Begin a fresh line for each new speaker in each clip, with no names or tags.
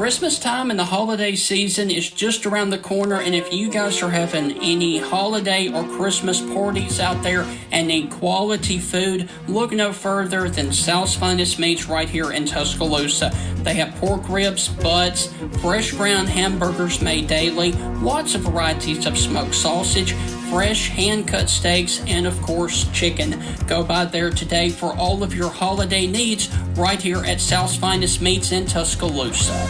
Christmas time and the holiday season is just around the corner, and if you guys are having any holiday or Christmas parties out there and need quality food, look no further than South's Finest Meats right here in Tuscaloosa. They have pork ribs, butts, fresh ground hamburgers made daily, lots of varieties of smoked sausage, fresh hand-cut steaks, and of course chicken. Go by there today for all of your holiday needs right here at South's Finest Meats in Tuscaloosa.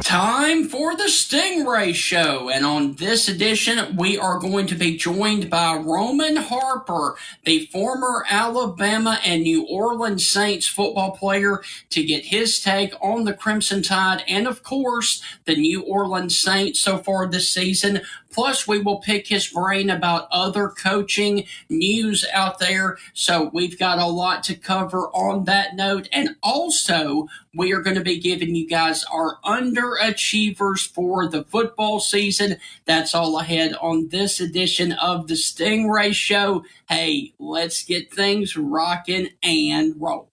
Time for the Stingray Show, and on this edition, we are going to be joined by Roman Harper, the former Alabama and New Orleans Saints football player, to get his take on the Crimson Tide and, of course, the New Orleans Saints so far this season. Plus, we will pick his brain about other coaching news out there. So we've got a lot to cover on that note. And also, we are going to be giving you guys our underachievers for the football season. That's all ahead on this edition of the Stingray Show. Hey, let's get things rocking and rolling.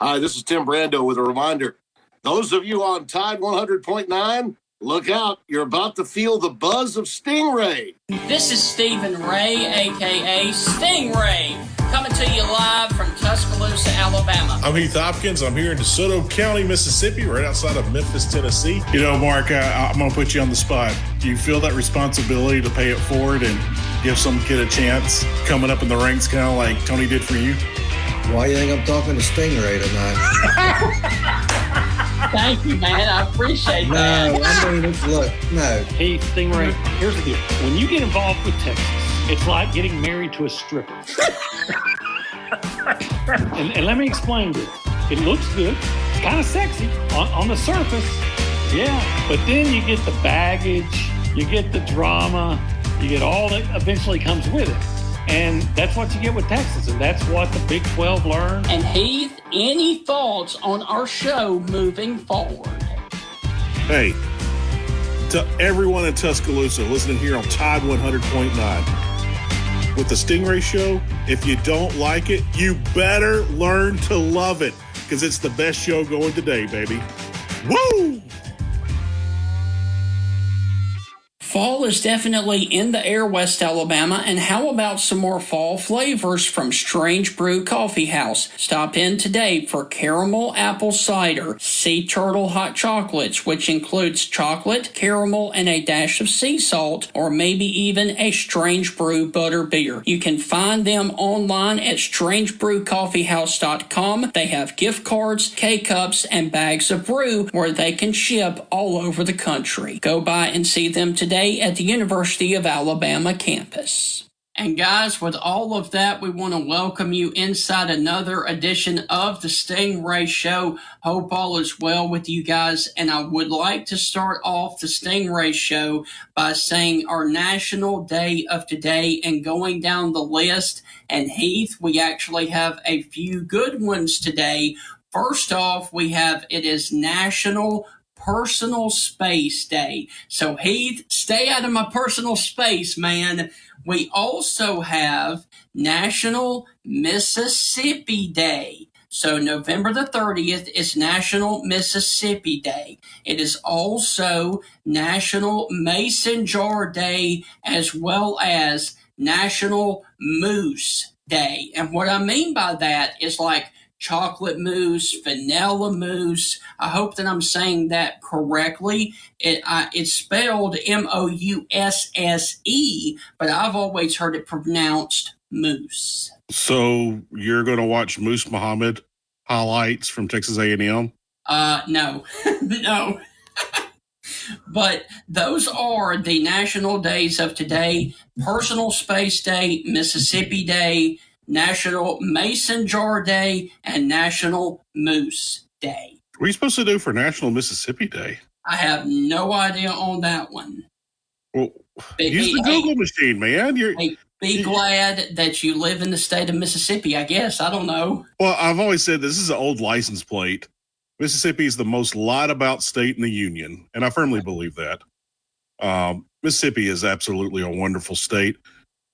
Hi, this is Tim Brando with a reminder. Those of you on Tide 100.9, look out, you're about to feel the buzz of Stingray.
This is Stephen Ray, a.k.a. Stingray, coming to you live from Tuscaloosa, Alabama.
I'm Heath Hopkins. I'm here in DeSoto County, Mississippi, right outside of Memphis, Tennessee. You know, Mark, I'm going to put you on the spot. Do you feel that responsibility to pay it forward and give some kid a chance coming up in the ranks, kind of like Tony did for you?
Why do you think I'm talking to Stingray tonight?
Thank you, man. I appreciate that.
No, I mean, look, no.
Hey, Stingray, here's the deal. When you get involved with Texas, it's like getting married to a stripper. and let me explain this. It looks good. It's kind of sexy on the surface. Yeah. But then you get the baggage, you get the drama, you get all that eventually comes with it. And that's what you get with Texas, and that's what the Big 12 learned.
And Heath, any thoughts on our show moving forward?
Hey, to everyone in Tuscaloosa listening here on Tide 100.9, with the Stingray Show, if you don't like it, you better learn to love it, because it's the best show going today, baby. Woo!
Fall is definitely in the air, West Alabama, and how about some more fall flavors from Strange Brew Coffee House? Stop in today for caramel apple cider, sea turtle hot chocolates, which includes chocolate, caramel, and a dash of sea salt, or maybe even a Strange Brew butter beer. You can find them online at strangebrewcoffeehouse.com. They have gift cards, K-cups, and bags of brew where they can ship all over the country. Go by and see them today at the University of Alabama campus. And guys, with all of that, we want to welcome you inside another edition of the Stingray Show. Hope all is well with you guys. And I would like to start off the Stingray Show by saying our national day of today and going down the list. And Heath, we actually have a few good ones today. First off, it is National Personal Space Day. So Heath, stay out of my personal space, man. We also have National Mississippi Day. So November the 30th is National Mississippi Day. It is also National Mason Jar Day, as well as National Mousse Day. And what I mean by that is like chocolate mousse, vanilla mousse. I hope that I'm saying that correctly. It's spelled M-O-U-S-S-E, but I've always heard it pronounced mousse.
So you're going to watch Moose Muhammad highlights from Texas A&M?
No. No. But those are the national days of today. Personal Space Day, Mississippi Day, National Mason Jar Day, and National Mousse Day.
What are you supposed to do for National Mississippi Day?
I have no idea on that one.
Well, use the Google machine, man.
Be glad that you live in the state of Mississippi, I guess. I don't know.
Well, I've always said this is an old license plate. Mississippi is the most lied about state in the union, and I firmly believe that. Mississippi is absolutely a wonderful state.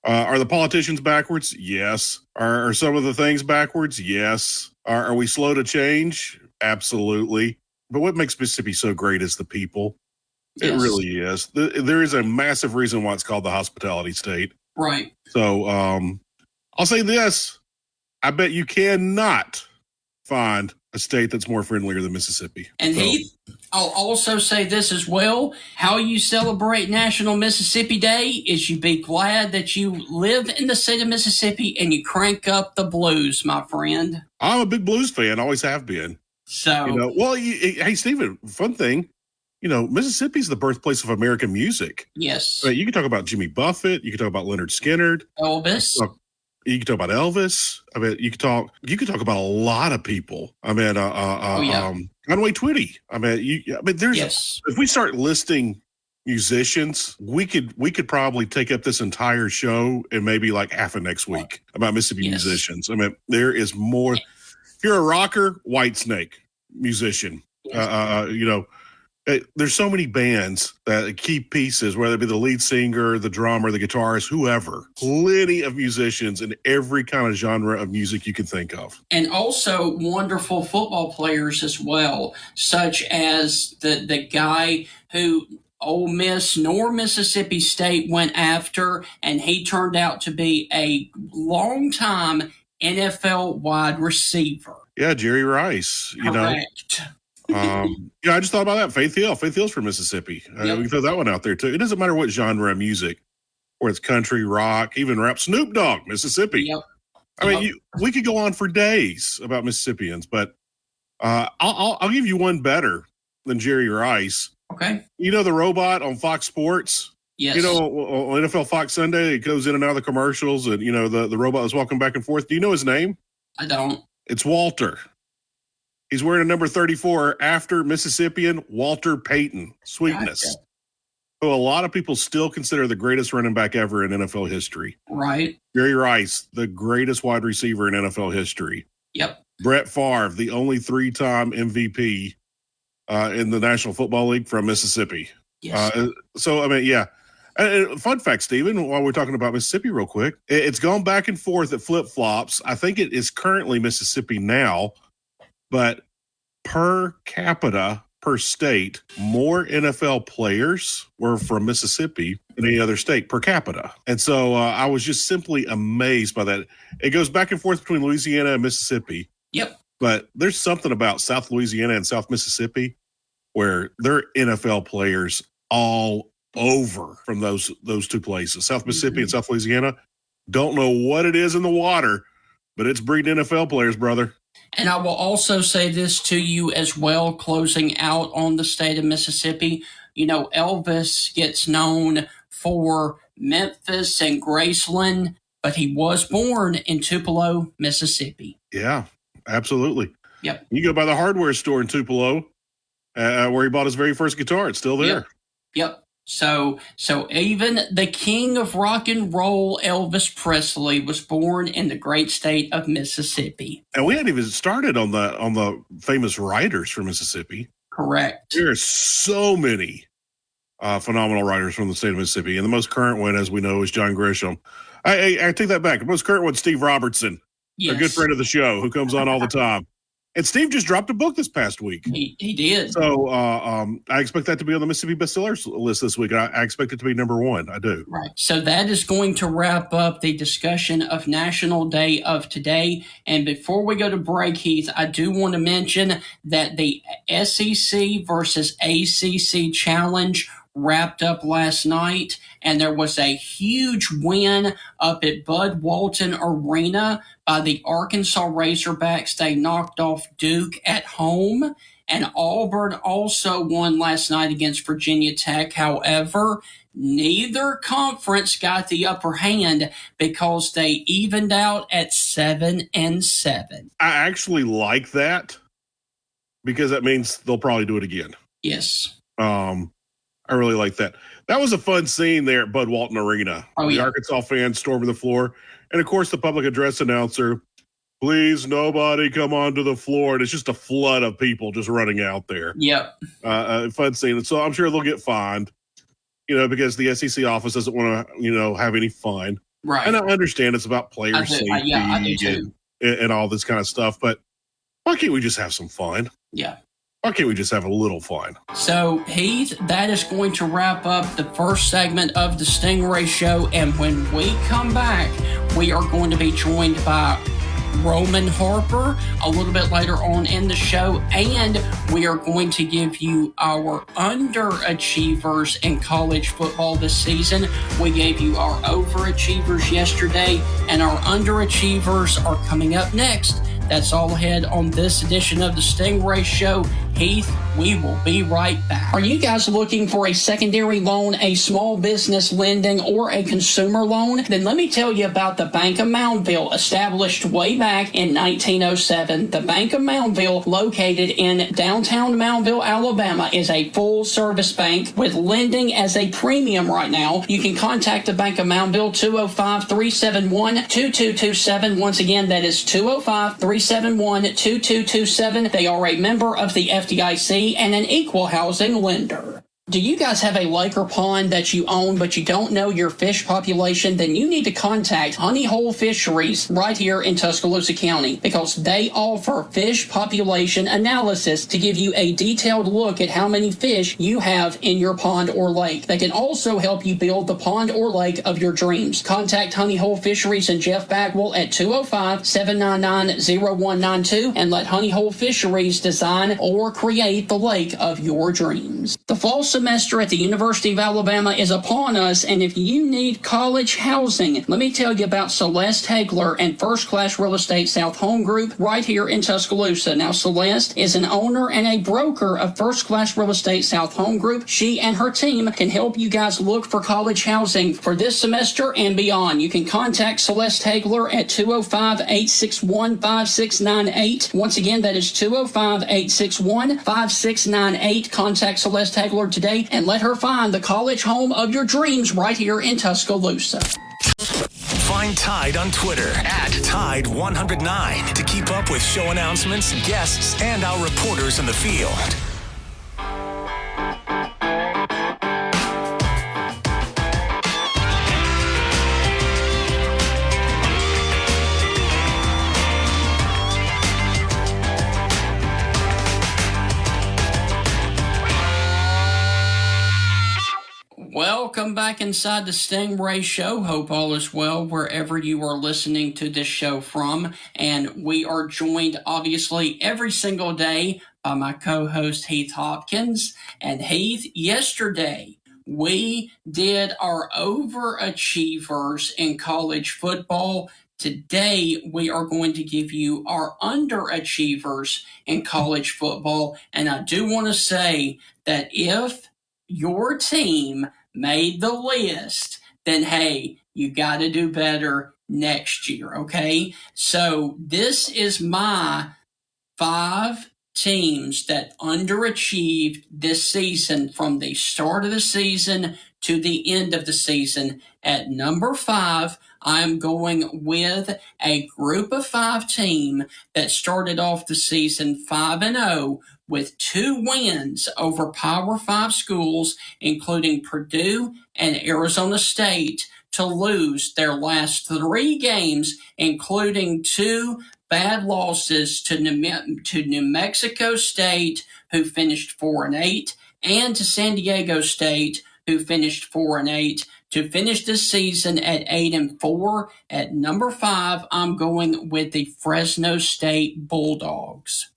Are the politicians backwards? Yes. Are some of the things backwards? Yes. Are we slow to change? Absolutely. But what makes Mississippi so great is the people. It really is. There is a massive reason why it's called the hospitality state.
Right.
So I'll say this. I bet you cannot find a state that's more friendlier than Mississippi.
And Heath, I'll also say this as well. How you celebrate National Mississippi Day is you be glad that you live in the state of Mississippi and you crank up the blues, my friend.
I'm a big blues fan. Always have been.
So,
hey, Stephen, fun thing. Mississippi's the birthplace of American music.
Yes.
You can talk about Jimmy Buffett. You can talk about Leonard Skinner.
Elvis.
You can talk about Elvis. I mean, you can talk about a lot of people. I mean, Conway Twitty. If we start listing musicians, we could probably take up this entire show and maybe like half of next week about Mississippi musicians. I mean, there is more. If you're a rocker, Whitesnake musician. There's so many bands that key pieces, whether it be the lead singer, the drummer, the guitarist, whoever. Plenty of musicians in every kind of genre of music you can think of.
And also wonderful football players as well, such as the guy who Ole Miss nor Mississippi State went after, and he turned out to be a long-time NFL wide receiver.
Yeah, Jerry Rice.
Correct.
I just thought about that. Faith Hill's from Mississippi. We can throw that one out there too. It doesn't matter what genre of music, or it's country, rock, even rap. Snoop Dogg, Mississippi.
Yep.
I mean, we could go on for days about Mississippians, but I'll give you one better than Jerry Rice.
Okay.
The robot on Fox Sports?
Yes.
On NFL Fox Sunday, it goes in and out of the commercials, and the robot is walking back and forth. Do you know his name?
I don't.
It's Walter. He's wearing a number 34 after Mississippian Walter Payton. Sweetness.
Gotcha.
Who a lot of people still consider the greatest running back ever in NFL history.
Right.
Jerry Rice, the greatest wide receiver in NFL history.
Yep.
Brett Favre, the only 3-time MVP in the National Football League from Mississippi.
Yes.
Fun fact, Stephen, while we're talking about Mississippi real quick, it's gone back and forth at flip-flops. I think it is currently Mississippi now. But per capita, per state, more NFL players were from Mississippi than any other state per capita. And so I was just simply amazed by that. It goes back and forth between Louisiana and Mississippi.
Yep.
But there's something about South Louisiana and South Mississippi where they're NFL players all over from those two places. South Mississippi and South Louisiana. Don't know what it is in the water, but it's breeding NFL players, brother.
And I will also say this to you as well, closing out on the state of Mississippi. Elvis gets known for Memphis and Graceland, but he was born in Tupelo, Mississippi.
Yeah, absolutely.
Yep.
You go by the hardware store in Tupelo, where he bought his very first guitar. It's still there.
Yep. So even the king of rock and roll, Elvis Presley, was born in the great state of Mississippi.
And we hadn't even started on the famous writers from Mississippi.
Correct.
There are so many phenomenal writers from the state of Mississippi, and the most current one, as we know, is John Grisham. I take that back. The most current one, Steve Robertson, a good friend of the show who comes on all the time. And Steve just dropped a book this past week.
He did.
So I expect that to be on the Mississippi bestsellers list this week. I expect it to be number 1. I do.
Right. So that is going to wrap up the discussion of National Day of today. And before we go to break, Heath, I do want to mention that the SEC versus ACC Challenge wrapped up last night, and there was a huge win up at Bud Walton Arena by the Arkansas Razorbacks. They knocked off Duke at home, and Auburn also won last night against Virginia Tech. However, neither conference got the upper hand because they evened out at 7-7.
I actually like that because that means they'll probably do it again.
Yes.
I really like that. That was a fun scene there at Bud Walton Arena. The Arkansas fans storming the floor. And, of course, the public address announcer, please, nobody come onto the floor. And it's just a flood of people just running out there.
Yep.
Fun scene. So I'm sure they'll get fined, because the SEC office doesn't want to, have any fun.
Right.
And I understand it's about player safety
I do too.
And all this kind of stuff, but why can't we just have some fun?
Yeah.
Why can't we just have a little fun?
So, Heath, that is going to wrap up the first segment of the Stingray Show. And when we come back, we are going to be joined by Roman Harper a little bit later on in the show. And we are going to give you our underachievers in college football this season. We gave you our overachievers yesterday, and our underachievers are coming up next. That's all ahead on this edition of the Stingray Show. Heath, we will be right back. Are you guys looking for a secondary loan, a small business lending, or a consumer loan? Then let me tell you about the Bank of Moundville, established way back in 1907. The Bank of Moundville, located in downtown Moundville, Alabama, is a full-service bank with lending as a premium right now. You can contact the Bank of Moundville, 205-371-2227. Once again, that is 205-371-2227. They are a member of the FDIC and an equal housing lender. Do you guys have a lake or pond that you own but you don't know your fish population? Then you need to contact Honey Hole Fisheries right here in Tuscaloosa County, because they offer fish population analysis to give you a detailed look at how many fish you have in your pond or lake. They can also help you build the pond or lake of your dreams. Contact Honey Hole Fisheries and Jeff Bagwell at 205-799-0192 and let Honey Hole Fisheries design or create the lake of your dreams. The fall semester at the University of Alabama is upon us, and if you need college housing, let me tell you about Celeste Hagler and First Class Real Estate South Home Group right here in Tuscaloosa. Now, Celeste is an owner and a broker of First Class Real Estate South Home Group. She and her team can help you guys look for college housing for this semester and beyond. You can contact Celeste Hagler at 205-861-5698. Once again, that is 205-861-5698. Contact Celeste Hagler today and let her find the college home of your dreams right here in Tuscaloosa.
Find Tide on Twitter at Tide109 to keep up with show announcements, guests, and our reporters in the field.
Welcome back inside the Stingray Show. Hope all is well wherever you are listening to this show from. And we are joined, obviously, every single day by my co-host, Heath Hopkins. And Heath, yesterday, we did our overachievers in college football. Today, we are going to give you our underachievers in college football. And I do want to say that if your team made the list, then hey, you got to do better next year, okay? So this is my 5 teams that underachieved this season from the start of the season to the end of the season. At number 5, I'm going with a group of 5 team that started off the season 5-0 with 2 wins over Power 5 schools, including Purdue and Arizona State, to lose their last 3 games, including 2 bad losses to New Mexico State, who finished 4-8, and to San Diego State, who finished 4-8. To finish this season at 8-4, at number 5, I'm going with the Fresno State Bulldogs.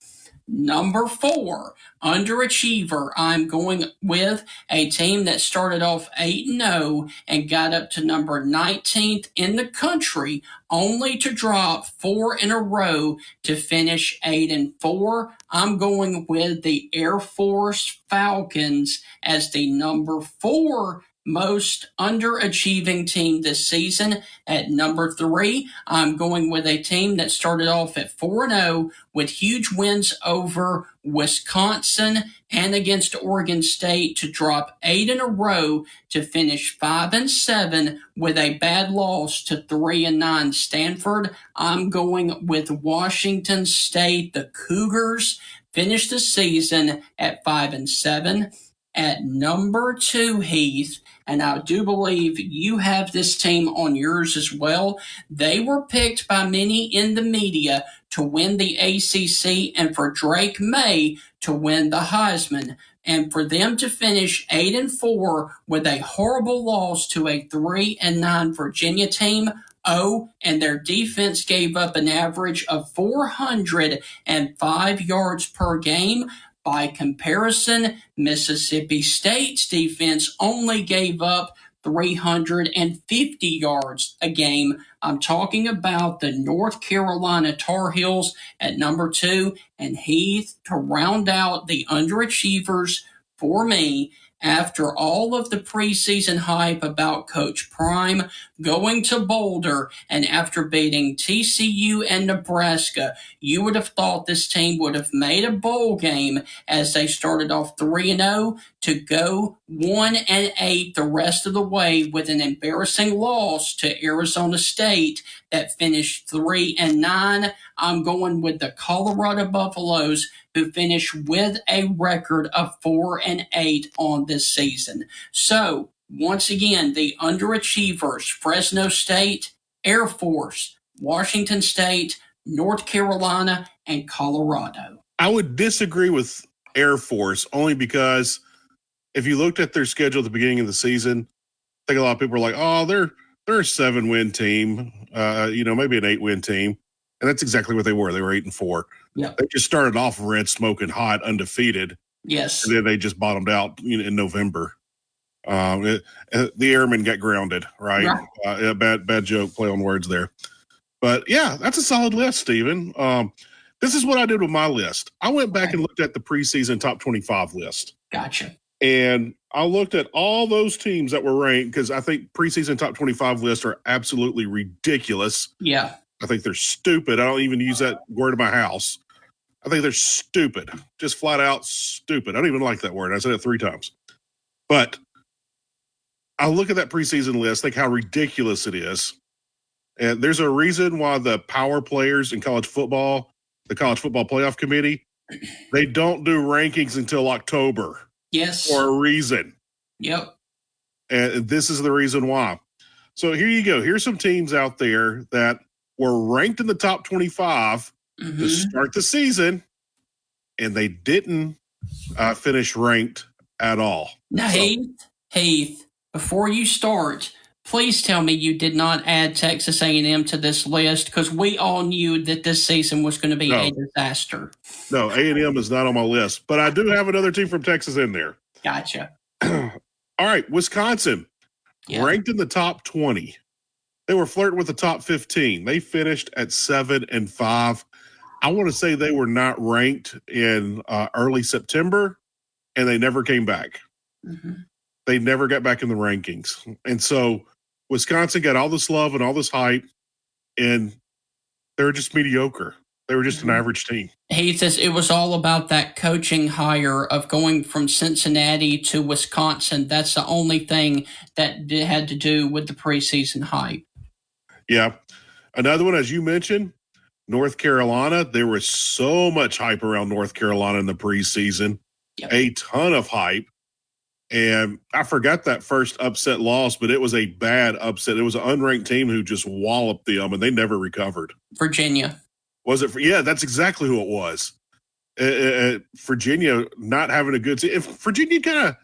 Number 4, underachiever, I'm going with a team that started off 8-0 and got up to number 19th in the country, only to drop 4 in a row to finish 8-4. I'm going with the Air Force Falcons as the number 4 most underachieving team this season. At number 3, I'm going with a team that started off at 4-0 with huge wins over Wisconsin and against Oregon State to drop 8 in a row to finish 5-7 with a bad loss to 3-9 Stanford. I'm going with Washington State. The Cougars finished the season at 5-7. At number 2, Heath, and I do believe you have this team on yours as well. They were picked by many in the media to win the ACC and for Drake May to win the Heisman. And for them to finish 8-4 with a horrible loss to a 3-9 Virginia team. Oh, and their defense gave up an average of 405 yards per game. By comparison, Mississippi State's defense only gave up 350 yards a game. I'm talking about the North Carolina Tar Heels at number 2, and Heath to round out the underachievers for me. After all of the preseason hype about Coach Prime going to Boulder and after beating TCU and Nebraska, you would have thought this team would have made a bowl game as they started off 3-0 to go 1-8 the rest of the way with an embarrassing loss to Arizona State that finished 3-9. I'm going with the Colorado Buffaloes, who finished with a record of 4-8 on this season. So, once again, the underachievers, Fresno State, Air Force, Washington State, North Carolina, and Colorado.
I would disagree with Air Force only because if you looked at their schedule at the beginning of the season, I think a lot of people are like, oh, they're a 7-win team, maybe an 8-win team. And that's exactly what they were. They were 8-4.
Yep.
They just started off red, smoking hot, undefeated.
Yes.
And then they just bottomed out in November. The airmen got grounded, right? Bad joke, play on words there. But, yeah, that's a solid list, Stephen. This is what I did with my list. I went back and looked at the preseason top 25 list.
Gotcha.
And I looked at all those teams that were ranked because I think preseason top 25 lists are absolutely ridiculous.
Yeah.
I think they're stupid. I don't even use that word in my house. I think they're stupid, just flat out stupid. I don't even like that word. I said it 3 times. But I look at that preseason list, think how ridiculous it is. And there's a reason why the power players in college football, the College Football Playoff Committee, they don't do rankings until October.
Yes.
For a reason.
Yep.
And this is the reason why. So here you go. Here's some teams out there that were ranked in the top 25 to start the
season,
and they didn't finish ranked at all.
Now, Heath, before you start, please tell me you did not add Texas A&M to this list because we all knew that this season was going to be a disaster.
No, A&M is not on my list, but I do have another team from Texas in there.
Gotcha.
All right, Wisconsin, ranked in the top 20. They were flirting with the top 15. They finished at 7-5. I want to say they were not ranked in early September, and they never came back. They never got back in the rankings. And so Wisconsin got all this love and all this hype, and they were just mediocre. They were just an average team.
He says it was all about that coaching hire of going from Cincinnati to Wisconsin. That's the only thing that had to do with the preseason hype.
Yeah. Another one, as you mentioned, North Carolina. There was so much hype around North Carolina in the preseason.
Yep.
A ton of hype. And I forgot that first upset loss, but it was a bad upset. It was an unranked team who just walloped them, and they never recovered.
Virginia.
Was it? Yeah, that's exactly who it was. Virginia not having a good season. If Virginia kind of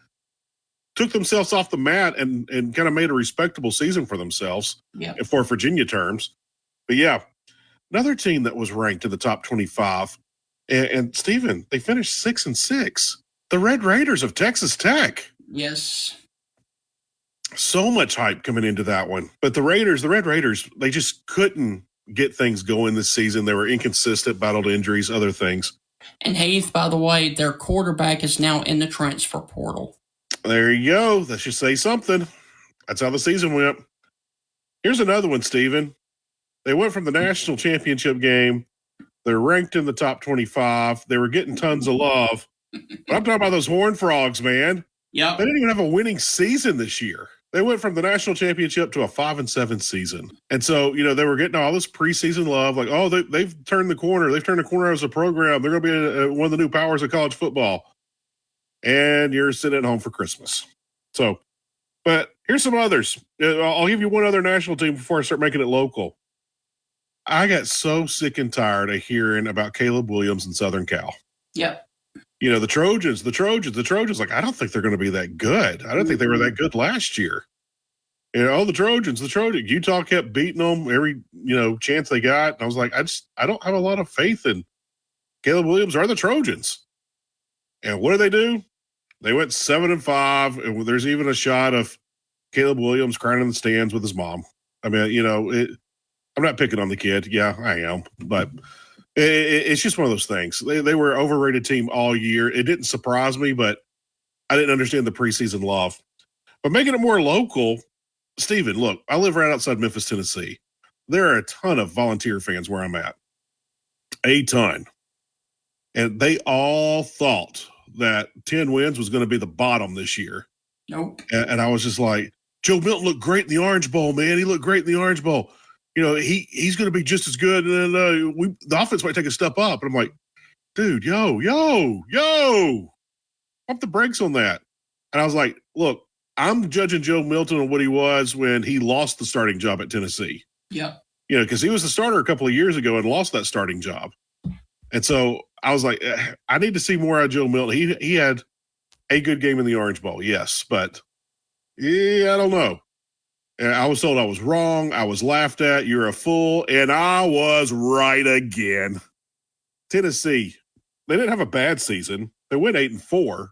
took themselves off the mat and kind of made a respectable season for themselves for Virginia terms. But, yeah, another team that was ranked in the top 25. And Stephen, they finished 6-6. The Red Raiders of Texas Tech.
Yes.
So much hype coming into that one. But the Red Raiders, they just couldn't get things going this season. They were inconsistent, battled injuries, other things.
And Heath, by the way, their quarterback is now in the transfer portal.
There you go. That should say something. That's how the season went. Here's another one, Stephen. They went from the national championship game. They're ranked in the top 25. They were getting tons of love. But I'm talking about those Horned Frogs, man.
Yeah.
They didn't even have a winning season this year. They went from the national championship to a 5-7 season. And so, they were getting all this preseason love, like, oh, they've turned the corner. They've turned the corner as a program. They're going to be one of the new powers of college football. and you're sitting at home for Christmas. So, but here's some others. I'll give you one other national team before I start making it local. I got so sick and tired of hearing about Caleb Williams and Southern Cal.
Yep.
You know, the Trojans. Like, I don't think they're going to be that good. I don't think they were that good last year. You know, the Trojans. Utah kept beating them every, chance they got. And I was like, I don't have a lot of faith in Caleb Williams or the Trojans. And what do? They went 7-5, and there's even a shot of Caleb Williams crying in the stands with his mom. I mean, I'm not picking on the kid. Yeah, I am. But it's just one of those things. They were an overrated team all year. It didn't surprise me, but I didn't understand the preseason love. But making it more local, Steven, look, I live right outside Memphis, Tennessee. There are a ton of volunteer fans where I'm at. A ton. And they all thought that 10 wins was going to be the bottom this year.
Nope.
And I was just like, Joe Milton looked great in the Orange Bowl, man. He looked great in the Orange Bowl. He's going to be just as good. And then the offense might take a step up. And I'm like, dude, yo, pump the brakes on that. And I was like, look, I'm judging Joe Milton on what he was when he lost the starting job at Tennessee.
Yeah.
Because he was the starter a couple of years ago and lost that starting job. And so I was like, I need to see more out of Joe Milton. He had a good game in the Orange Bowl, yes. But, I don't know. And I was told I was wrong. I was laughed at. You're a fool. And I was right again. Tennessee, they didn't have a bad season. They went 8-4.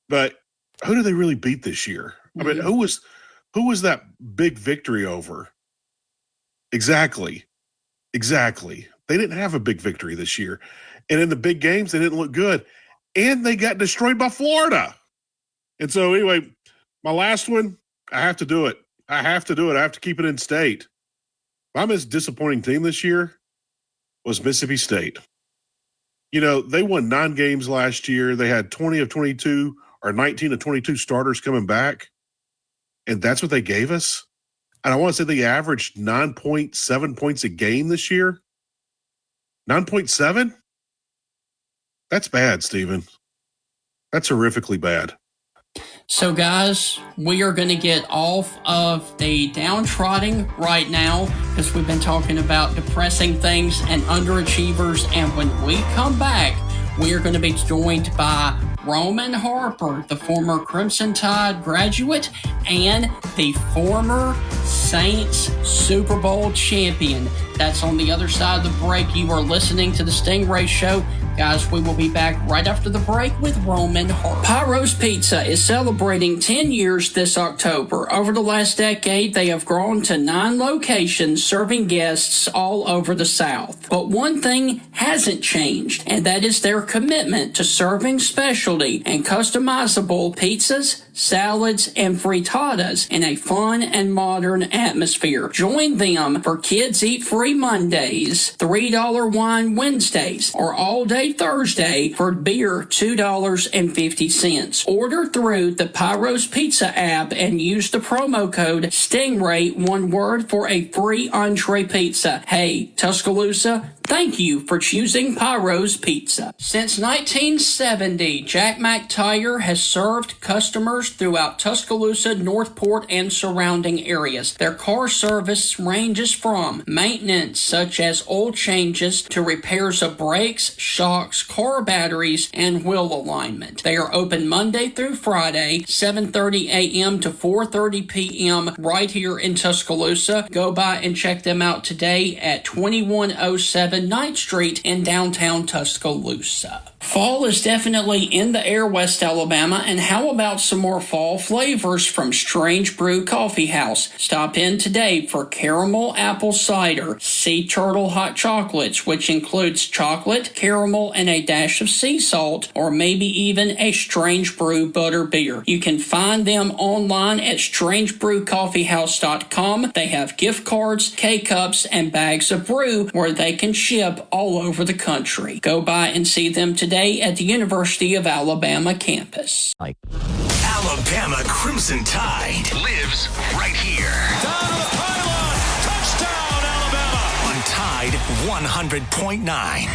But who did they really beat this year? I mean, who was that big victory over? Exactly. They didn't have a big victory this year. And in the big games, they didn't look good. And they got destroyed by Florida. And so anyway, my last one, I have to do it. I have to keep it in state. My most disappointing team this year was Mississippi State. They won 9 games last year. They had 20 of 22 or 19 of 22 starters coming back. And that's what they gave us. And I want to say they averaged 9.7 points a game this year. 9.7? That's bad, Steven. That's horrifically bad.
So, guys, we are going to get off of the downtrodden right now because we've been talking about depressing things and underachievers. And when we come back, we are going to be joined by Roman Harper, the former Crimson Tide graduate and the former Saints Super Bowl champion. That's on the other side of the break. You are listening to the Stingray Show. Guys, we will be back right after the break with Roman Harper. Pyro's Pizza is celebrating 10 years this October. Over the last decade, they have grown to 9 locations serving guests all over the South. But one thing hasn't changed, and that is their commitment to serving specialty and customizable pizzas, salads, and frittatas in a fun and modern atmosphere. Join them for Kids Eat Free Mondays, $3 Wine Wednesdays, or All Day Thursday for beer $2.50. Order through the Pyro's Pizza app and use the promo code Stingray, one word, for a free entree pizza. Hey, Tuscaloosa, thank you for choosing Pyro's Pizza. Since 1970, Jack Mac Tire has served customers throughout Tuscaloosa, Northport, and surrounding areas. Their car service ranges from maintenance such as oil changes to repairs of brakes, shocks, car batteries, and wheel alignment. They are open Monday through Friday, 7:30 a.m. to 4:30 p.m. right here in Tuscaloosa. Go by and check them out today at 2107 9th Street in downtown Tuscaloosa. Fall is definitely in the air, West Alabama, and how about some more fall flavors from Strange Brew Coffee House? Stop in today for caramel apple cider, sea turtle hot chocolates, which includes chocolate, caramel, and a dash of sea salt, or maybe even a Strange Brew butter beer. You can find them online at strangebrewcoffeehouse.com. They have gift cards, K-cups, and bags of brew where they can ship all over the country. Go by and see them today at the University of Alabama campus.
Alabama Crimson Tide lives right here.
Down to the pylon. Touchdown, Alabama.
On Tide 100.9.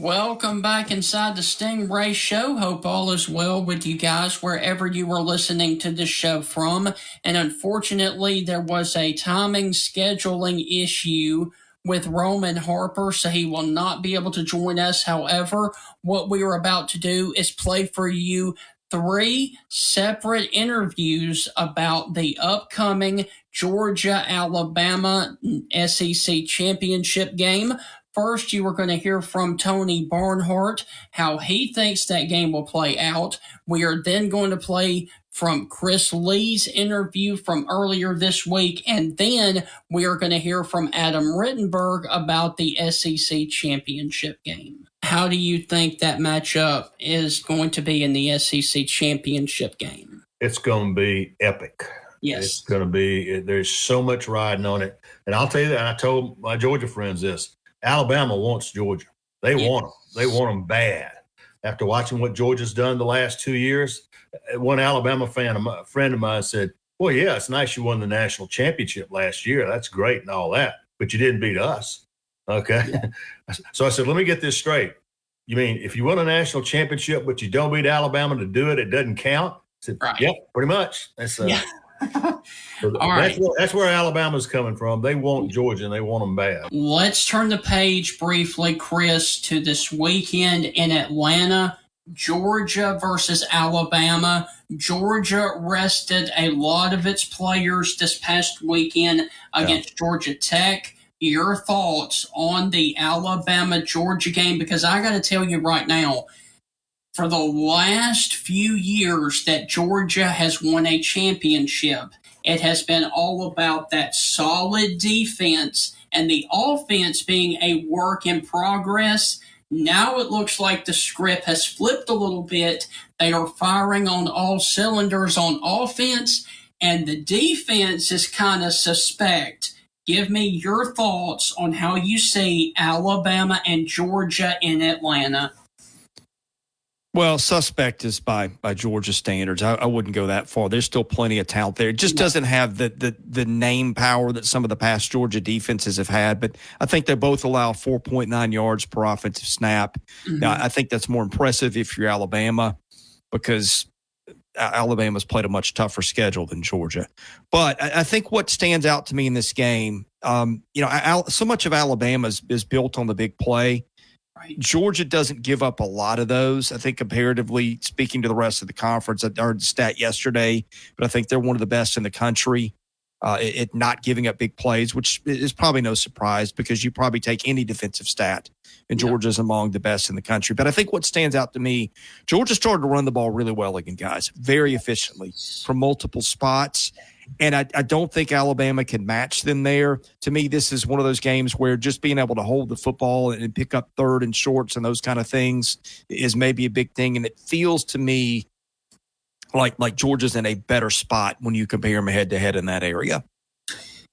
Welcome back inside the Stingray Show. Hope all is well with you guys wherever you are listening to the show from. And unfortunately, there was a timing scheduling issue with Roman Harper, so he will not be able to join us. However, what we are about to do is play for you 3 separate interviews about the upcoming Georgia-Alabama SEC championship game. First, you are going to hear from Tony Barnhart, how he thinks that game will play out. We are then going to play from Chris Lee's interview from earlier this week, and then we are going to hear from Adam Rittenberg about the SEC championship game. How do you think that matchup is going to be in the SEC championship game?
It's going to be epic.
Yes.
It's going to be, there's so much riding on it. And I'll tell you that, and I told my Georgia friends this, Alabama wants Georgia. They want them. They want them bad. After watching what Georgia's done the last 2 years, one Alabama fan, a friend of mine said, well, yeah, it's nice you won the national championship last year. That's great and all that, but you didn't beat us. Okay. Yeah. So I said, let me get this straight. You mean if you won a national championship, but you don't beat Alabama to do it, it doesn't count? I said, right. Yep, pretty much. That's That's where Alabama's coming from. They want Georgia, and they want them bad.
Let's turn the page briefly, Chris, to this weekend in Atlanta. Georgia versus Alabama. Georgia rested a lot of its players this past weekend against Georgia Tech. Your thoughts on the Alabama-Georgia game? Because I got to tell you right now, for the last few years that Georgia has won a championship, it has been all about that solid defense and the offense being a work in progress. Now it looks like the script has flipped a little bit. They are firing on all cylinders on offense, and the defense is kind of suspect. Give me your thoughts on how you see Alabama and Georgia in Atlanta.
Well, suspect is by Georgia standards. I wouldn't go that far. There's still plenty of talent there. It just doesn't have the name power that some of the past Georgia defenses have had. But I think they both allow 4.9 yards per offensive snap. Mm-hmm. Now, I think that's more impressive if you're Alabama because Alabama's played a much tougher schedule than Georgia. But I think what stands out to me in this game, so much of Alabama is built on the big play. Georgia doesn't give up a lot of those. I think comparatively speaking to the rest of the conference, I heard the stat yesterday, but I think they're one of the best in the country at not giving up big plays, which is probably no surprise because you probably take any defensive stat, and Georgia's among the best in the country. But I think what stands out to me, Georgia started to run the ball really well again, guys, very efficiently from multiple spots. And I don't think Alabama can match them there. To me, this is one of those games where just being able to hold the football and pick up third and shorts and those kind of things is maybe a big thing. And it feels to me like Georgia's in a better spot when you compare them head-to-head in that area.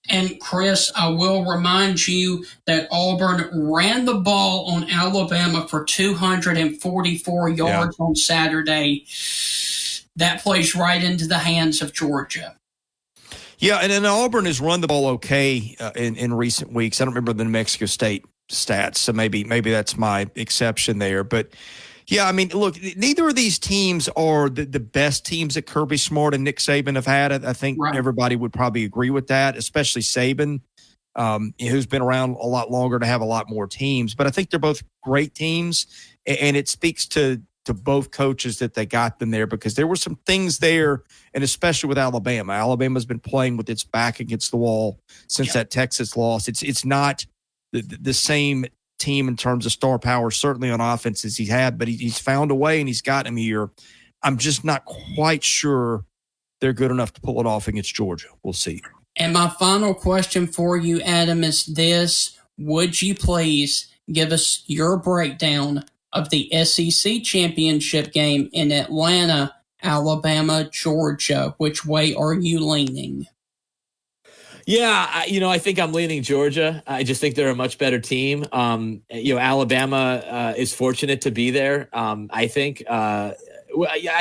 And, Chris, I will remind you that Auburn ran the ball on Alabama for 244 yards on Saturday. That plays right into the hands of Georgia.
Yeah, and then Auburn has run the ball okay in recent weeks. I don't remember the New Mexico State stats, so maybe that's my exception there. But, yeah, I mean, look, neither of these teams are the best teams that Kirby Smart and Nick Saban have had. I think everybody would probably agree with that, especially Saban, who's been around a lot longer to have a lot more teams. But I think they're both great teams, and it speaks to both coaches that they got them there because there were some things there, and especially with Alabama. Alabama's been playing with its back against the wall since that Texas loss. It's not the same team in terms of star power, certainly on offense as he's had, but he's found a way and he's got him here. I'm just not quite sure they're good enough to pull it off against Georgia. We'll see.
And my final question for you, Adam, is this. Would you please give us your breakdown of the SEC championship game in Atlanta, Alabama, Georgia? Which way are you leaning?
Yeah, I think I'm leaning Georgia. I just think they're a much better team. Alabama is fortunate to be there. I think I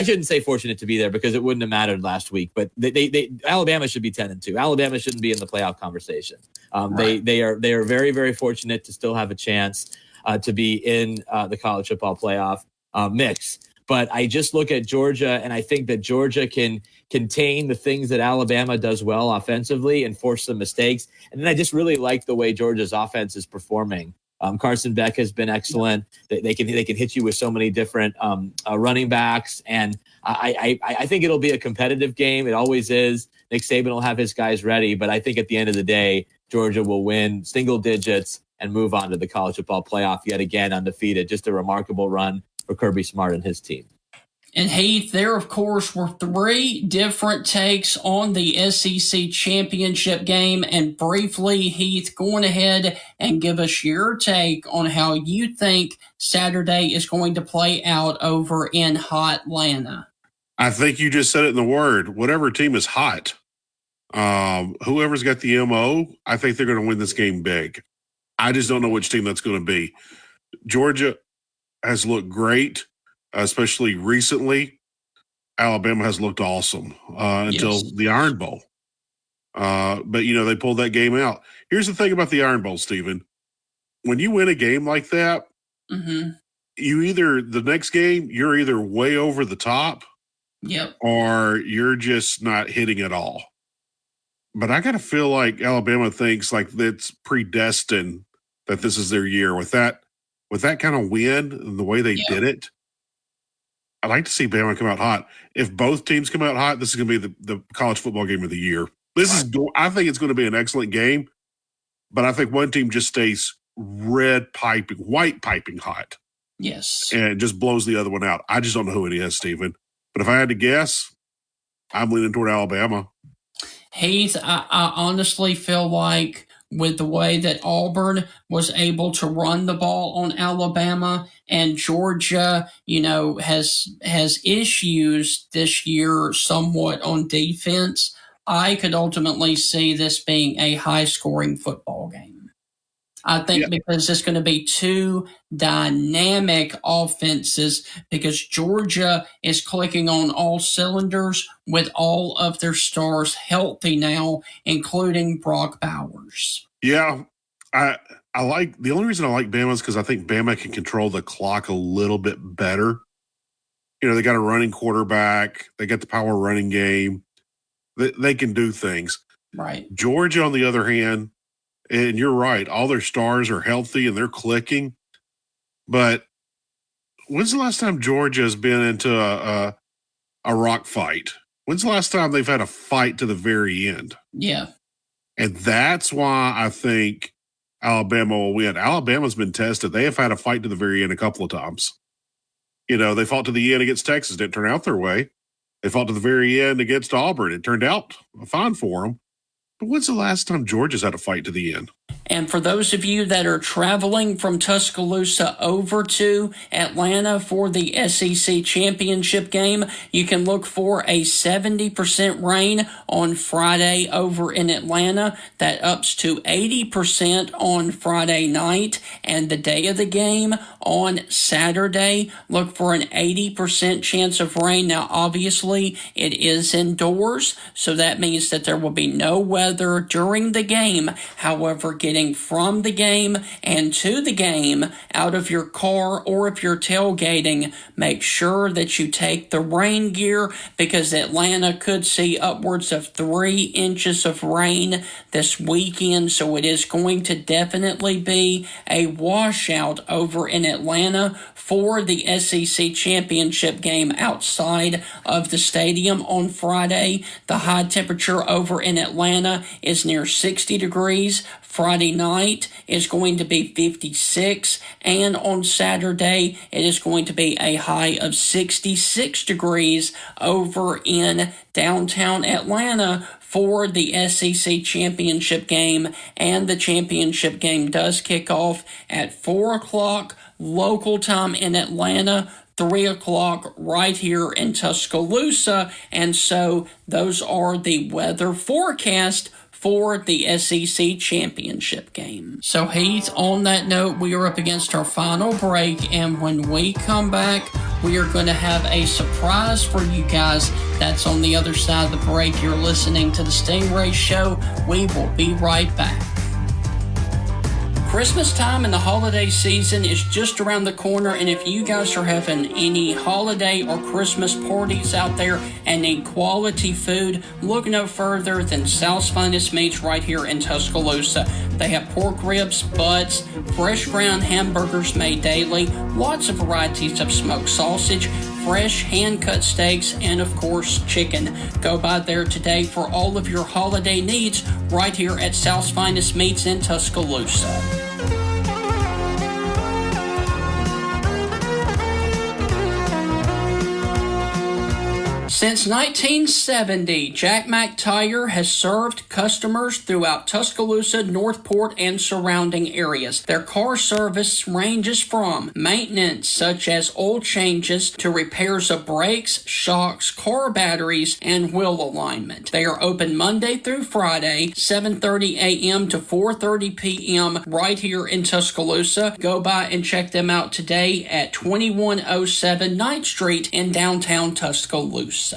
shouldn't say fortunate to be there because it wouldn't have mattered last week. But Alabama should be 10-2. Alabama shouldn't be in the playoff conversation. They are very, very fortunate to still have a chance. to be in the college football playoff mix. But I just look at Georgia, and I think that Georgia can contain the things that Alabama does well offensively and force some mistakes. And then I just really like the way Georgia's offense is performing. Carson Beck has been excellent. They can hit you with so many different running backs, and I think it'll be a competitive game. It always is. Nick Saban will have his guys ready, but I think at the end of the day, Georgia will win single digits and move on to the college football playoff yet again undefeated. Just a remarkable run for Kirby Smart and his team.
And Heath, there, of course, were 3 different takes on the SEC championship game. And briefly, Heath, going ahead and give us your take on how you think Saturday is going to play out over in hot Atlanta.
I think you just said it in the word. Whatever team is hot, whoever's got the MO, I think they're going to win this game big. I just don't know which team that's going to be. Georgia has looked great, especially recently. Alabama has looked awesome until the Iron Bowl. But, they pulled that game out. Here's the thing about the Iron Bowl, Stephen. When you win a game like that, the next game, you're either way over the top or you're just not hitting at all. But I got to feel like Alabama thinks like it's predestined that this is their year. With that kind of win and the way they did it, I'd like to see Bama come out hot. If both teams come out hot, this is going to be the college football game of the year. I think it's going to be an excellent game, but I think one team just stays white piping hot.
Yes.
And it just blows the other one out. I just don't know who it is, Stephen. But if I had to guess, I'm leaning toward Alabama.
Heath, I honestly feel like with the way that Auburn was able to run the ball on Alabama and Georgia, has issues this year somewhat on defense, I could ultimately see this being a high-scoring football game. I think because it's going to be 2 dynamic offenses because Georgia is clicking on all cylinders with all of their stars healthy now, including Brock Bowers.
Yeah, I like the only reason I like Bama is because I think Bama can control the clock a little bit better. They got a running quarterback. They got the power running game. They can do things.
Right.
Georgia, on the other hand, and you're right, all their stars are healthy and they're clicking. But when's the last time Georgia has been into a rock fight? When's the last time they've had a fight to the very end?
Yeah.
And that's why I think Alabama will win. Alabama's been tested. They have had a fight to the very end a couple of times. They fought to the end against Texas. Didn't turn out their way. They fought to the very end against Auburn. It turned out fine for them. But when's the last time Georgia's had a fight to the end?
And for those of you that are traveling from Tuscaloosa over to Atlanta for the SEC championship game, you can look for a 70% rain on Friday over in Atlanta. That ups to 80% on Friday night. And the day of the game on Saturday, look for an 80% chance of rain. Now, obviously, it is indoors, so that means that there will be no weather during the game. However, getting from the game and to the game out of your car, or if you're tailgating, make sure that you take the rain gear because Atlanta could see upwards of 3 inches of rain this weekend. So it is going to definitely be a washout over in Atlanta for the SEC championship game outside of the stadium on Friday. The high temperature over in Atlanta is near 60 degrees. Friday night is going to be 56, and on Saturday it is going to be a high of 66 degrees over in downtown Atlanta for the SEC championship game. And the championship game does kick off at 4 o'clock local time in Atlanta, 3 o'clock right here in Tuscaloosa. And so those are the weather forecast for the SEC championship game. So Heath, on that note, we are up against our final break, and when we come back, we are going to have a surprise for you guys. That's on the other side of the break. You're listening to the Stingray Show. We will be right back. Christmas time and the holiday season is just around the corner, and if you guys are having any holiday or Christmas parties out there and need quality food, look no further than South's Finest Meats right here in Tuscaloosa. They have pork ribs, butts, fresh ground hamburgers made daily, lots of varieties of smoked sausage, fresh hand-cut steaks, and of course chicken. Go by there today for all of your holiday needs right here at South's Finest Meats in Tuscaloosa. Since 1970, Jack Mack Tire has served customers throughout Tuscaloosa, Northport, and surrounding areas. Their car service ranges from maintenance such as oil changes to repairs of brakes, shocks, car batteries, and wheel alignment. They are open Monday through Friday, 7:30 a.m. to 4:30 p.m. right here in Tuscaloosa. Go by and check them out today at 2107 9th Street in downtown Tuscaloosa.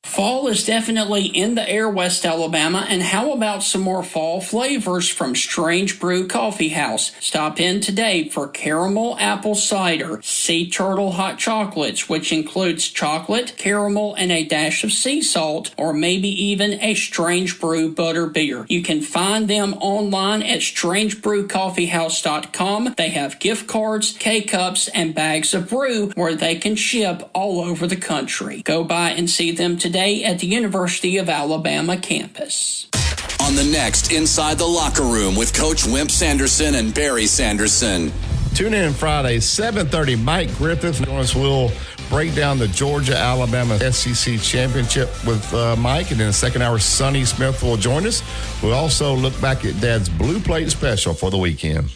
Fall is definitely in the air, West Alabama, and how about some more fall flavors from Strange Brew Coffee House? Stop in today for caramel apple cider, sea turtle hot chocolates, which includes chocolate, caramel, and a dash of sea salt, or maybe even a Strange Brew butter beer. You can find them online at strangebrewcoffeehouse.com. They have gift cards, K-cups, and bags of brew where they can ship all over the country. Go by and see them today at the University of Alabama campus.
On the next Inside the Locker Room with Coach Wimp Sanderson and Barry Sanderson.
Tune in Friday, 7:30. Mike Griffith joins us. We'll break down the Georgia-Alabama SEC Championship with Mike. And in the second hour, Sonny Smith will join us. We'll also look back at Dad's Blue Plate Special for the weekend.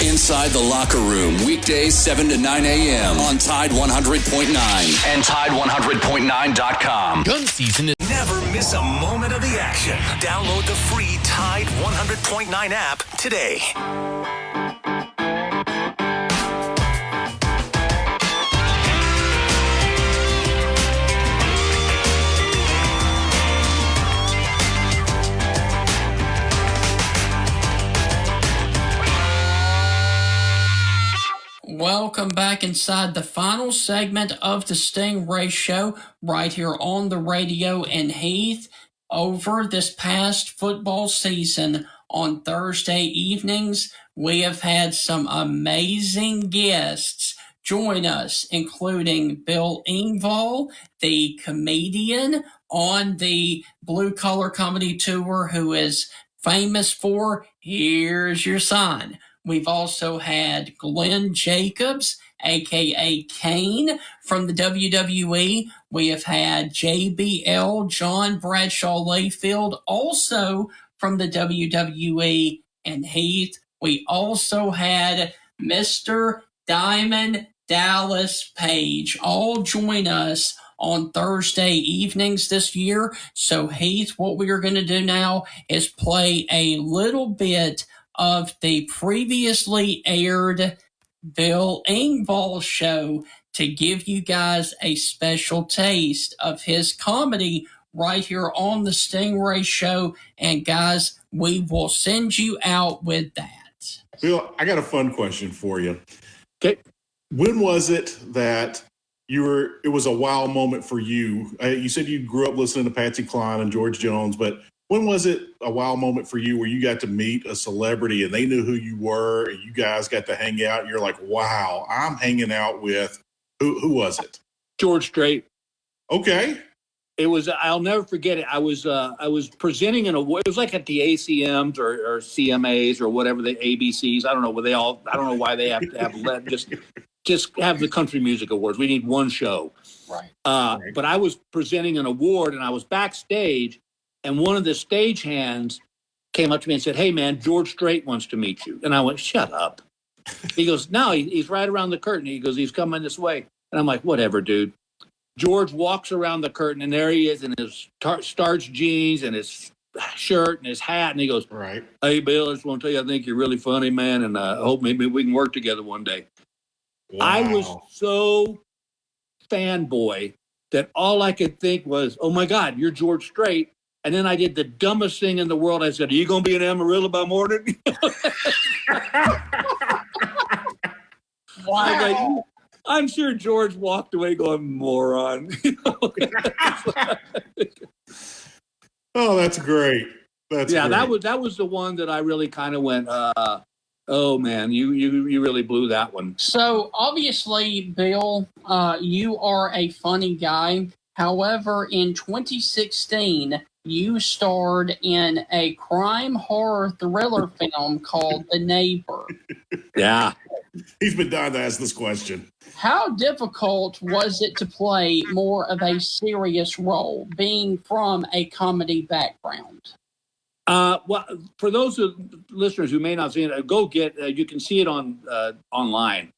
Inside the Locker Room, weekdays 7 to 9 a.m. on Tide 100.9 and Tide100.9.com.
Gun season is... Never miss a moment of the action. Download the free Tide 100.9 app today.
Welcome back inside the final segment of the Stingray Show right here on the radio in Heath. Over this past football season on Thursday evenings, we have had some amazing guests join us, including Bill Engvall, the comedian on the Blue Collar Comedy Tour, who is famous for Here's Your Sign. We've also had Glenn Jacobs, a.k.a. Kane, from the WWE. We have had JBL, John Bradshaw Layfield, also from the WWE, and Heath. We also had Mr. Diamond Dallas Page all join us on Thursday evenings this year. So, Heath, what we are going to do now is play a little bit of the previously aired Bill Engvall show to give you guys a special taste of his comedy right here on the Stingray Show. And guys, we will send you out with that.
Bill, I got a fun question for you.
Okay.
When was it that it was a wow moment for you? You said you grew up listening to Patsy Cline and George Jones, but when was it a wow moment for you where you got to meet a celebrity and they knew who you were and you guys got to hang out and you're like, wow, I'm hanging out with, who was it?
George Strait.
Okay.
It was, I'll never forget it. I was presenting an award. It was like at the ACMs or CMAs or whatever, the ABCs. I don't know why they have to have just have the country music awards. We need one show.
Right.
But I was presenting an award and I was backstage. And one of the stagehands came up to me and said, "Hey, man, George Strait wants to meet you." And I went, "Shut up." He goes, "No, he's right around the curtain." He goes, "He's coming this way." And I'm like, "Whatever, dude." George walks around the curtain, and there he is in his starched jeans and his shirt and his hat. And he goes,
"Right.
Hey, Bill, I just want to tell you I think you're really funny, man, and I hope maybe we can work together one day." Wow. I was so fanboy that all I could think was, "Oh, my God, you're George Strait." And then I did the dumbest thing in the world. I said, "Are you going to be in Amarillo by morning?"
Wow.
I'm sure George walked away going, "Moron."
Oh, that's great. That's
yeah.
great.
That was the one that I really kind of went, "Oh man, you really blew that one."
So obviously, Bill, you are a funny guy. However, in 2016, you starred in a crime horror thriller film called The Neighbor.
Yeah.
He's been dying to ask this question.
How difficult was it to play more of a serious role, being from a comedy background?
Well, for those listeners who may not see it, go get. You can see it on online.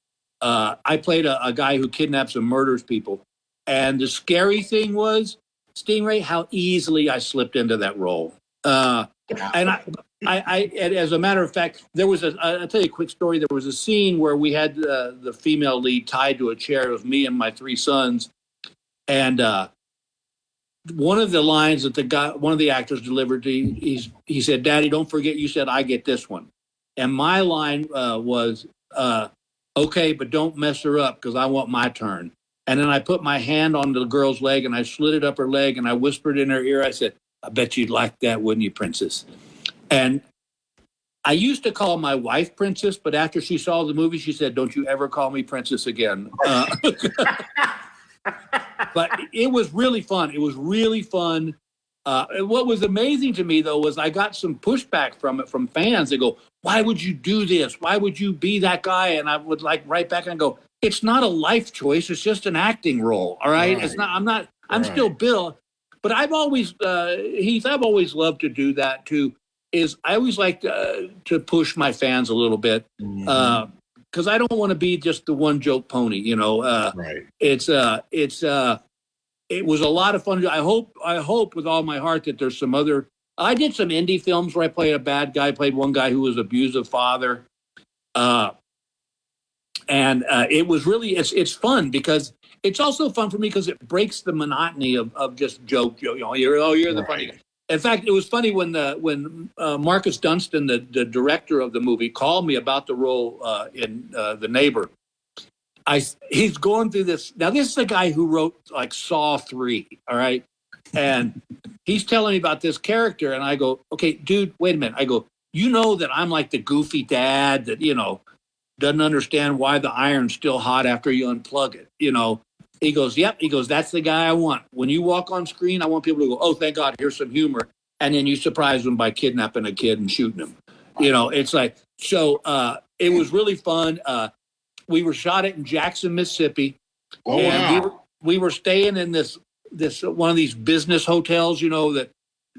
I played a guy who kidnaps and murders people, and the scary thing was, Stingray, how easily I slipped into that role. And I, as a matter of fact, there was I'll tell you a quick story. There was a scene where we had the female lead tied to a chair. It was me and my 3 sons, and one of the lines that one of the actors delivered, he said, "Daddy, don't forget you said I get this one." And my line was, "Okay, but don't mess her up because I want my turn." And then I put my hand on the girl's leg and I slid it up her leg and I whispered in her ear, I said, "I bet you'd like that, wouldn't you, Princess?" And I used to call my wife Princess, but after she saw the movie, she said, "Don't you ever call me Princess again." But it was really fun. It was really fun. What was amazing to me, though, was I got some pushback from fans. They go, "Why would you do this? Why would you be that guy?" And I would write back and go, "It's not a life choice. It's just an acting role. All right. It's not. I'm still Bill." But I've always, Heath, I've always loved to do that too. I always like to push my fans a little bit. Because I don't want to be just the one joke pony, Right. It was a lot of fun. I hope with all my heart that there's some other. I did some indie films where I played a bad guy. Played one guy who was an abusive father, and it was really it's fun because it's also fun for me because it breaks the monotony of just joke. You're the funny guy. In fact, it was funny when Marcus Dunstan, the director of the movie, called me about the role in The Neighbor. He's going through this. Now, this is a guy who wrote Saw 3, all right? And he's telling me about this character, and I go, "Okay, dude, wait a minute." I go, "You know that I'm like the goofy dad that, doesn't understand why the iron's still hot after you unplug it, He goes, "Yep." He goes, "That's the guy I want. When you walk on screen, I want people to go, 'Oh, thank God, here's some humor.' And then you surprise them by kidnapping a kid and shooting him." It's like, so it was really fun. We were shot in Jackson, Mississippi.
Oh,
and
wow.
we were staying in this one of these business hotels, that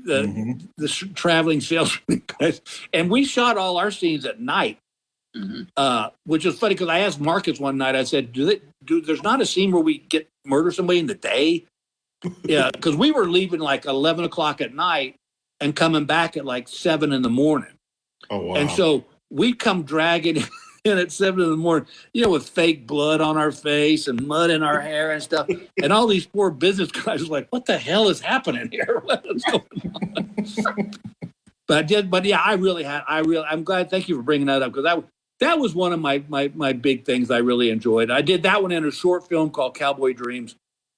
the traveling salesman guys. And we shot all our scenes at night. Which is funny because I asked Marcus one night, I said, there's not a scene where we murder somebody in the day? Yeah, because we were leaving 11 o'clock at night and coming back at 7 in the morning.
Oh, wow.
And so we'd come dragging in at 7 in the morning, with fake blood on our face and mud in our hair and stuff. And all these poor business guys were like, "What the hell is happening here? What is going on?" But yeah, I'm glad. Thank you for bringing that up because that was one of my big things I really enjoyed. I did that one in a short film called Cowboy Dreams,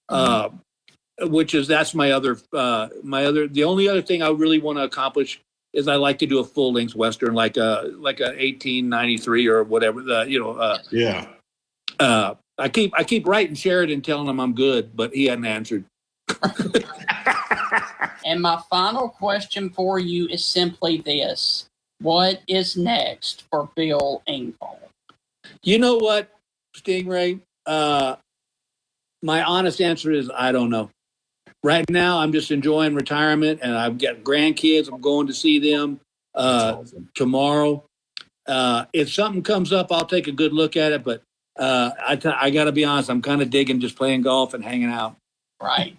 that's my other the only other thing I really want to accomplish is I like to do a full length Western like a 1893 or whatever.
Yeah.
I keep writing Sheridan telling him I'm good, but he hadn't answered.
And my final question for you is simply this. What is next for Bill Engvall?
You know what, Stingray? My honest answer is I don't know. Right now, I'm just enjoying retirement, and I've got grandkids. I'm going to see them tomorrow. If something comes up, I'll take a good look at it. But I got to be honest, I'm kind of digging just playing golf and hanging out.
Right.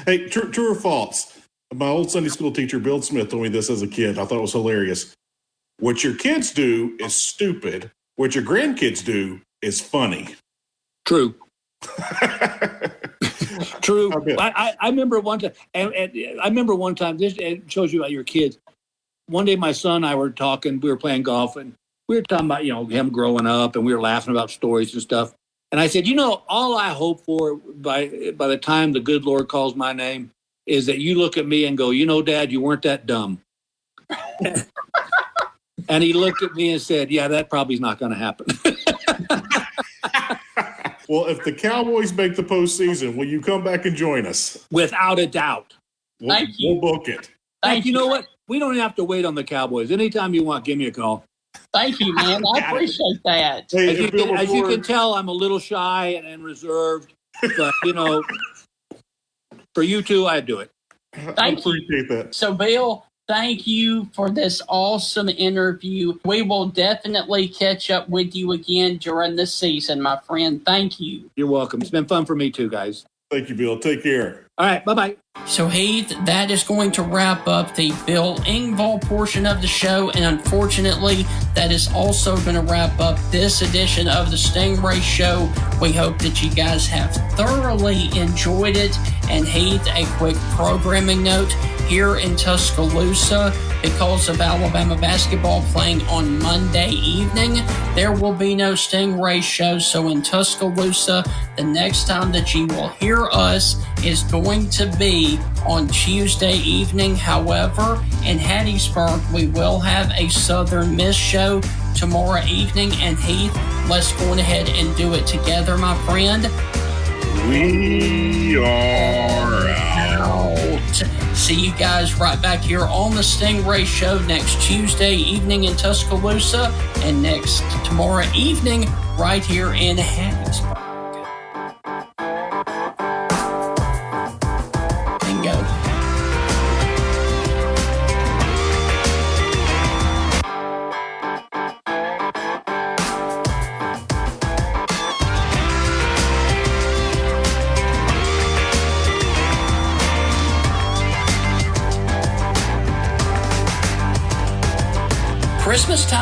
Hey, true or false? My old Sunday school teacher, Bill Smith, told me this as a kid. I thought it was hilarious. What your kids do is stupid. What your grandkids do is funny.
True. True. I remember one time, and I remember one time, this it shows you about your kids. One day my son and I were talking, we were playing golf, and we were talking about, him growing up, and we were laughing about stories and stuff. And I said, all I hope for by the time the good Lord calls my name is that you look at me and go, Dad, you weren't that dumb. And he looked at me and said, yeah, that probably is not going to happen.
Well, if the Cowboys make the postseason, will you come back and join us?
Without a doubt.
Thank you.
We'll book it.
You know what? We don't have to wait on the Cowboys. Anytime you want, give me a call.
Thank you, man. I appreciate that.
Hey,
as you can tell, I'm a little shy and reserved. But, for you two, I do it.
I appreciate that.
So, Bill, thank you for this awesome interview. We will definitely catch up with you again during the season, my friend. Thank you.
You're welcome. It's been fun for me too, guys.
Thank you, Bill. Take care.
All right. Bye-bye.
So, Heath, that is going to wrap up the Bill Engvall portion of the show. And unfortunately, that is also going to wrap up this edition of the Stingray Show. We hope that you guys have thoroughly enjoyed it. And Heath, a quick programming note. Here in Tuscaloosa, because of Alabama basketball playing on Monday evening, there will be no Stingray Show. So in Tuscaloosa, the next time that you will hear us is going to be on Tuesday evening. However, in Hattiesburg, we will have a Southern Miss show tomorrow evening. And Heath, let's go ahead and do it together, my friend.
We are out.
See you guys right back here on the Stingray Show next Tuesday evening in Tuscaloosa and tomorrow evening right here in Hattiesburg. Bingo. Christmas time